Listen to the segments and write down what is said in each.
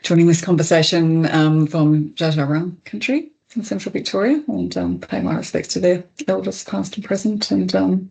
joining this conversation from Dja country in central Victoria, and pay my respects to their elders past and present, and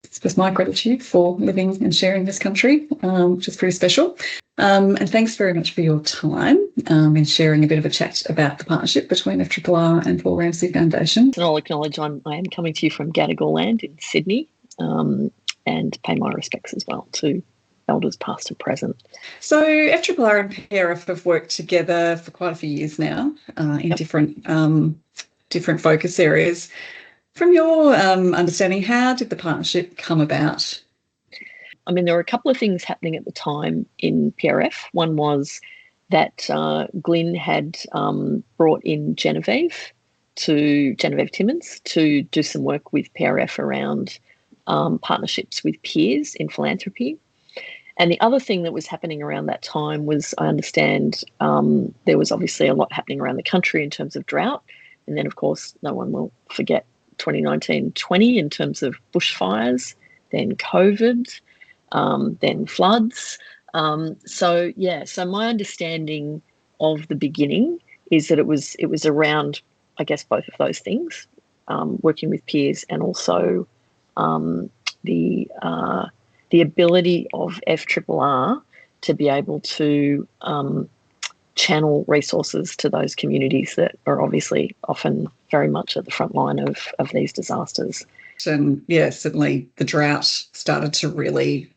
express my gratitude for living and sharing this country, which is pretty special. And thanks very much for your time in sharing a bit of a chat about the partnership between FRRR and Paul Ramsay Foundation. And I'll acknowledge I am coming to you from Gadigal land in Sydney, and pay my respects as well to elders past and present. So FRRR and PRF have worked together for quite a few years now in different focus areas. From your understanding, how did the partnership come about? I mean, there were a couple of things happening at the time in PRF. One was that Glyn had brought in Genevieve Timmins to do some work with PRF around partnerships with peers in philanthropy. And the other thing that was happening around that time was, I understand, there was obviously a lot happening around the country in terms of drought. And then, of course, no one will forget 2019-20 in terms of bushfires, then COVID, then floods. So my understanding of the beginning is that it was around, I guess, both of those things, working with peers and also the ability of FRRR to be able to channel resources to those communities that are obviously often very much at the front line of these disasters. And yeah, certainly the drought started to really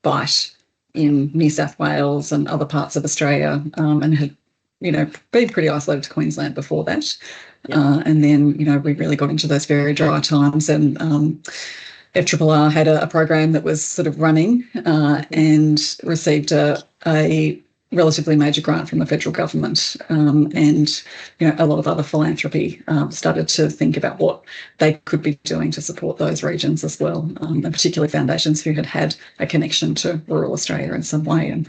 bite in New South Wales and other parts of Australia, and had, been pretty isolated to Queensland before that. Yep. And then, we really got into those very dry times, and FRRR had a program that was sort of running and received a relatively major grant from the federal government, and a lot of other philanthropy started to think about what they could be doing to support those regions as well, and particularly foundations who had a connection to rural Australia in some way. And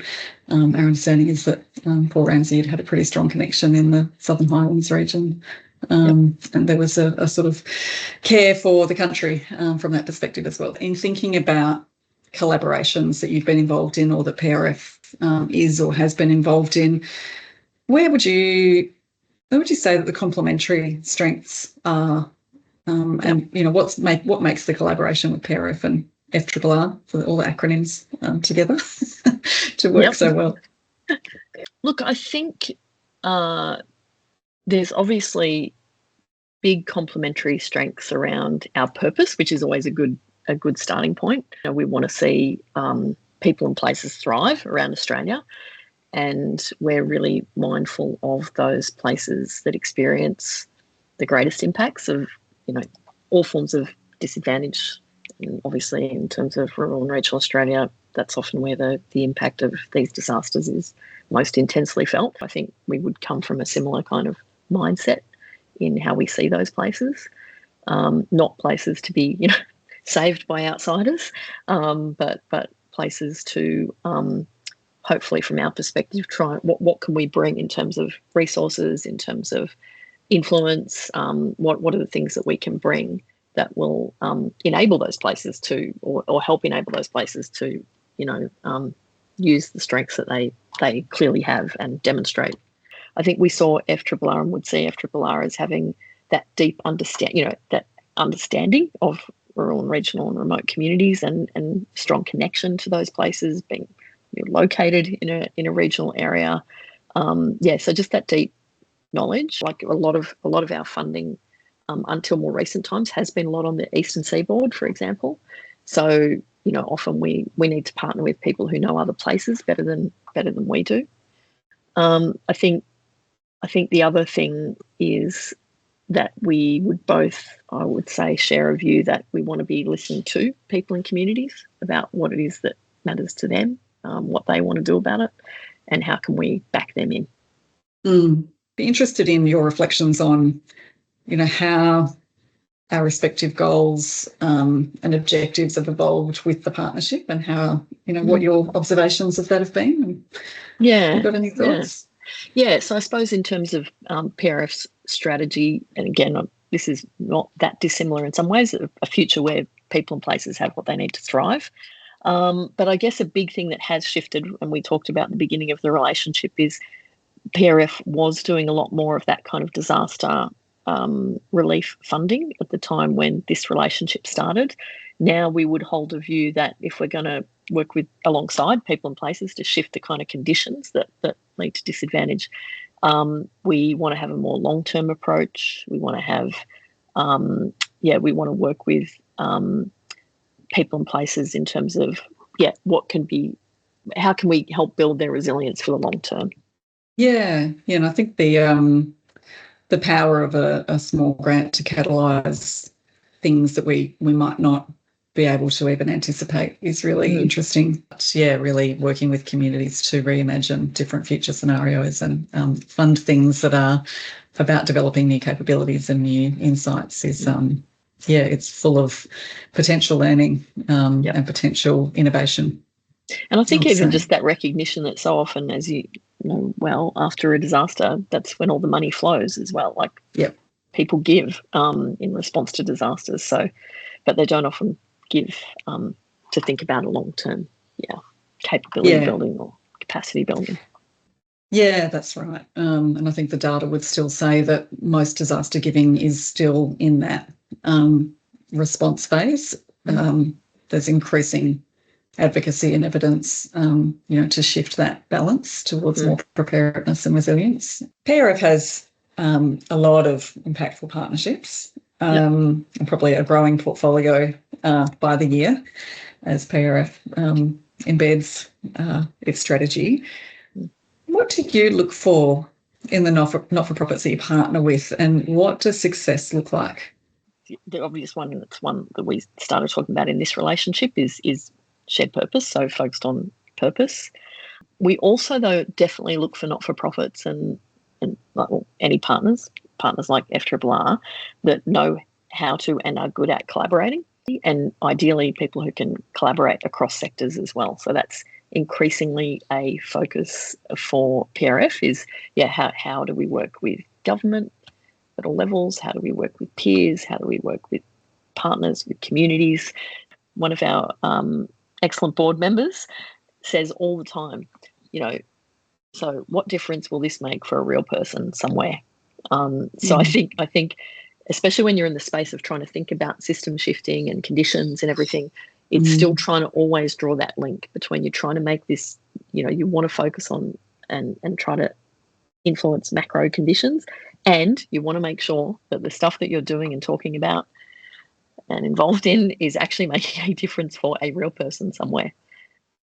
our understanding is that Paul Ramsay had a pretty strong connection in the Southern Highlands region. And there was a sort of care for the country from that perspective as well. In thinking about collaborations that you've been involved in, or that PRF is or has been involved in, where would you say that the complementary strengths are, and what makes the collaboration with PRF and FRRR, for all the acronyms together, to work so well? Look, I think there's obviously big complementary strengths around our purpose, which is always a good starting point. We want to see people and places thrive around Australia, and we're really mindful of those places that experience the greatest impacts of, all forms of disadvantage. And obviously, in terms of rural and regional Australia, that's often where the impact of these disasters is most intensely felt. I think we would come from a similar kind of mindset in how we see those places, not places to be, saved by outsiders, but places to hopefully, from our perspective, try what can we bring in terms of resources, in terms of influence, what are the things that we can bring that will enable those places to, or help enable those places to, use the strengths that they clearly have and demonstrate. I think we saw FRRR and would see FRRR as having that deep understanding of rural and regional and remote communities, and strong connection to those places, being located in a regional area. So just that deep knowledge. Like a lot of our funding until more recent times has been a lot on the eastern seaboard, for example. So often we need to partner with people who know other places better than we do. I think the other thing is that we would both, I would say, share a view that we want to be listening to people in communities about what it is that matters to them, what they want to do about it, and how can we back them in. Be interested in your reflections on, how our respective goals and objectives have evolved with the partnership, and how, what your observations of that have been. Yeah. You got any thoughts? Yeah, so I suppose in terms of PRF's strategy, and again, this is not that dissimilar in some ways, a future where people and places have what they need to thrive. But I guess a big thing that has shifted, and we talked about at the beginning of the relationship, is PRF was doing a lot more of that kind of disaster relief funding at the time when this relationship started. Now we would hold a view that if we're going to work with alongside people and places to shift the kind of conditions that lead to disadvantage, we want to have a more long-term approach. We want to have, we want to work with people and places in terms of, how can we help build their resilience for the long term? Yeah, and I think the power of a small grant to catalyse things that we might not be able to even anticipate is really interesting. But yeah, really working with communities to reimagine different future scenarios and fund things that are about developing new capabilities and new insights is it's full of potential learning and potential innovation. And I think even just that recognition that so often, as you know well, after a disaster, that's when all the money flows as well. Like people give in response to disasters. So, but they don't often give to think about a long-term capability building or capacity building. Yeah, that's right. And I think the data would still say that most disaster giving is still in that response phase. There's increasing advocacy and evidence, to shift that balance towards more preparedness and resilience. PRF has a lot of impactful partnerships and probably a growing portfolio by the year as PRF embeds its strategy. What do you look for in the not-for-profits that you partner with, and what does success look like? The obvious one, and it's one that we started talking about in this relationship, is shared purpose, so focused on purpose. We also, though, definitely look for not-for-profits and any partners like FRRR that know how to and are good at collaborating, and ideally people who can collaborate across sectors as well. So that's increasingly a focus for PRF is, how do we work with government at all levels? How do we work with peers? How do we work with partners, with communities? One of our excellent board members says all the time, so what difference will this make for a real person somewhere? So I think, especially when you're in the space of trying to think about system shifting and conditions and everything, it's still trying to always draw that link between you trying to make this, you want to focus on and try to influence macro conditions, and you want to make sure that the stuff that you're doing and talking about and involved in is actually making a difference for a real person somewhere.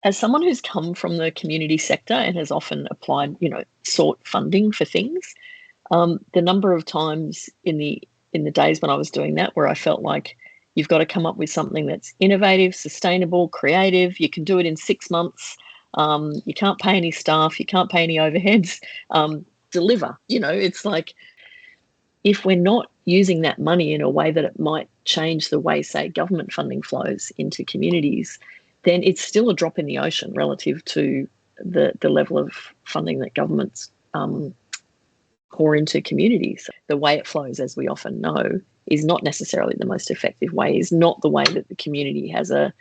As someone who's come from the community sector and has often applied, sought funding for things, the number of times in the days when I was doing that where I felt like you've got to come up with something that's innovative, sustainable, creative, you can do it in 6 months, you can't pay any staff, you can't pay any overheads, deliver. It's like, if we're not using that money in a way that it might change the way, say, government funding flows into communities, then it's still a drop in the ocean relative to the level of funding that governments pour into communities. The way it flows, as we often know, is not necessarily the most effective way, is not the way that the community has a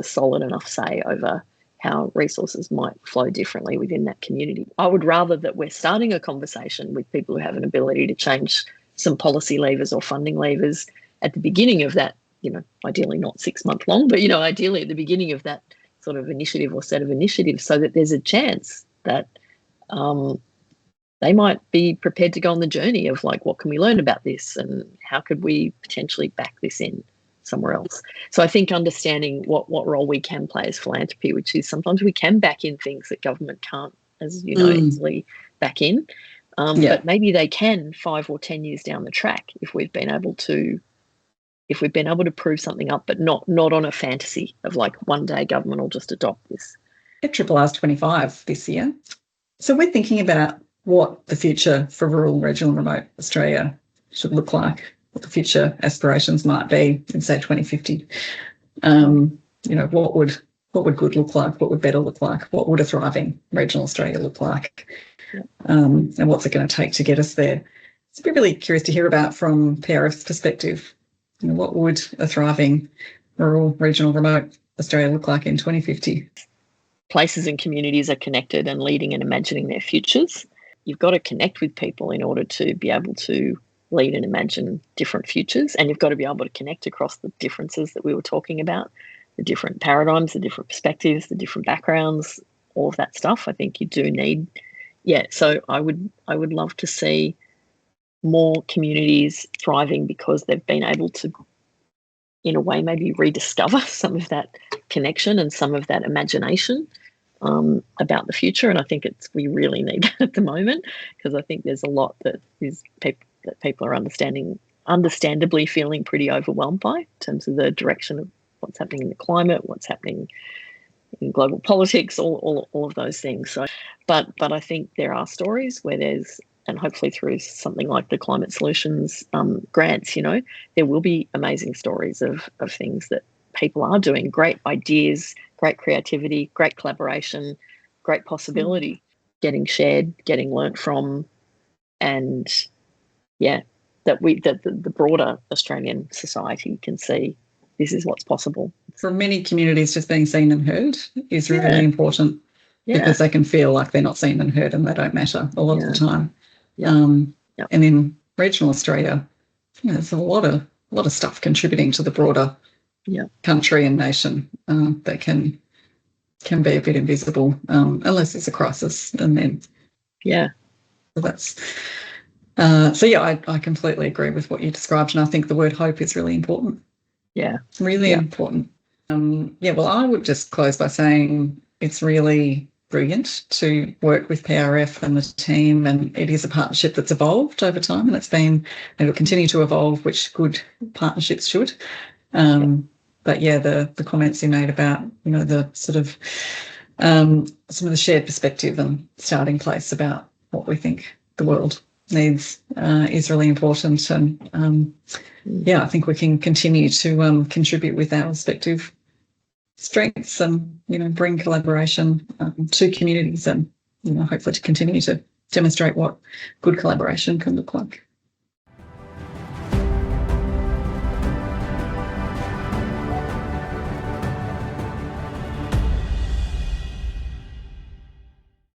solid enough say over how resources might flow differently within that community. I would rather that we're starting a conversation with people who have an ability to change some policy levers or funding levers at the beginning of that, ideally not 6 month long, but, ideally at the beginning of that sort of initiative or set of initiatives, so that there's a chance that they might be prepared to go on the journey of like, what can we learn about this and how could we potentially back this in somewhere else? So I think understanding what role we can play as philanthropy, which is sometimes we can back in things that government can't, as you know, easily back in. But maybe they can 5 or 10 years down the track if we've been able to prove something up, but not on a fantasy of like one day government will just adopt this. FRRR's 25 this year. So we're thinking about what the future for rural, regional, and remote Australia should look like, what the future aspirations might be in, say, 2050. What would good look like? What would better look like? What would a thriving regional Australia look like? And what's it going to take to get us there? So I'd be really curious to hear about from PRF's perspective. What would a thriving rural, regional, remote Australia look like in 2050? Places and communities are connected and leading and imagining their futures. You've got to connect with people in order to be able to lead and imagine different futures, and you've got to be able to connect across the differences that we were talking about, the different paradigms, the different perspectives, the different backgrounds, all of that stuff. I think you do need, so I would love to see more communities thriving because they've been able to, in a way, maybe rediscover some of that connection and some of that imagination about the future. And I think we really need that at the moment, because I think there's a lot that people are understandably feeling pretty overwhelmed by in terms of the direction of what's happening in the climate, what's happening in global politics, all of those things. So, but I think there are stories where there's, and hopefully through something like the Climate Solutions grants, there will be amazing stories of things that people are doing, great ideas, great creativity, great collaboration, great possibility, getting shared, getting learnt from, and that the broader Australian society can see this is what's possible. For many communities, just being seen and heard is really important, because they can feel like they're not seen and heard and they don't matter a lot of the time. And in regional Australia, there's a lot of stuff contributing to the broader country and nation that can be a bit invisible unless it's a crisis, and then so that's I completely agree with what you described, and I think the word hope is really important. Really important. Well, I would just close by saying it's really brilliant to work with PRF and the team, and it is a partnership that's evolved over time, and it'll continue to evolve, which good partnerships should. But the comments you made about the sort of some of the shared perspective and starting place about what we think the world needs is really important, and I think we can continue to contribute with our respective strengths and bring collaboration to communities, and hopefully to continue to demonstrate what good collaboration can look like.